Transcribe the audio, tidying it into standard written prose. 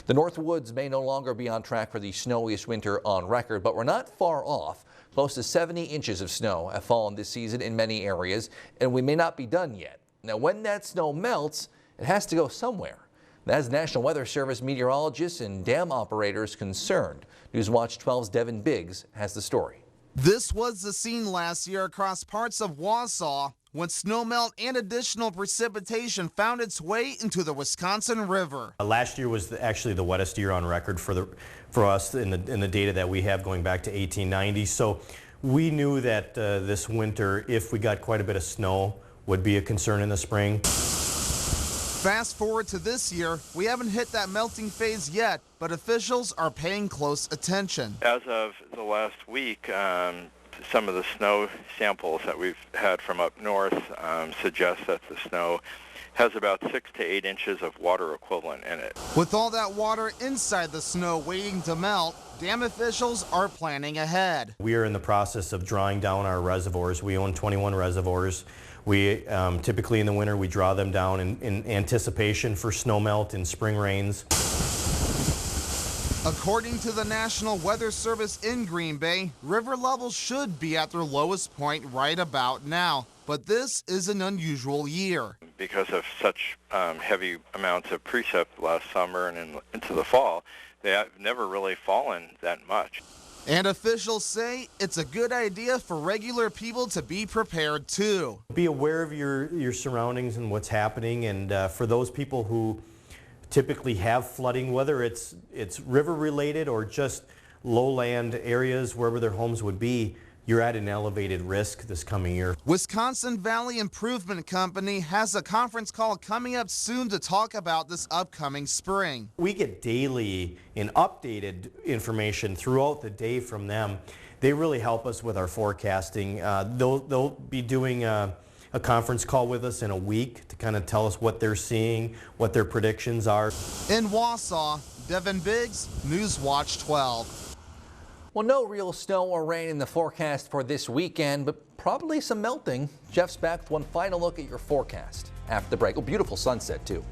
The North Woods may no longer be on track for the snowiest winter on record, but we're not far off. Close to 70 inches of snow have fallen this season in many areas, and we may not be done yet. Now, when that snow melts, it has to go somewhere. That's National Weather Service meteorologists and dam operators concerned. Newswatch 12's Devin Biggs has the story. This was the scene last year across parts of Wausau when snowmelt and additional precipitation found its way into the Wisconsin River. Last year was actually the wettest year on record for us in the data that we have going back to 1890. So we knew that this winter, if we got quite a bit of snow, would be a concern in the spring. Fast forward to this year, we haven't hit that melting phase yet, but officials are paying close attention. As of the last week, some of the snow samples that we've had from up north suggest that the snow has about 6 to 8 inches of water equivalent in it. With all that water inside the snow waiting to melt, dam officials are planning ahead. We are in the process of drawing down our reservoirs. We own 21 reservoirs. We typically in the winter we draw them down in anticipation for snowmelt and spring rains. According to the National Weather Service in Green Bay, river levels should be at their lowest point right about now. But this is an unusual year. Because of such heavy amounts of precip last summer and into the fall, they have never really fallen that much. And officials say it's a good idea for regular people to be prepared too. Be aware of your surroundings and what's happening, and for those people who typically have flooding, whether it's river related or just lowland areas wherever their homes would be, you're at an elevated risk this coming year. Wisconsin Valley Improvement Company has a conference call coming up soon to talk about this upcoming spring. We get daily and updated information throughout the day from them. They really help us with our forecasting. They'll be doing a conference call with us in a week to kind of tell us what they're seeing, what their predictions are. In Wausau, Devin Biggs, Newswatch 12. Well, no real snow or rain in the forecast for this weekend, but probably some melting. Jeff's back with one final look at your forecast after the break. Oh, beautiful sunset, too.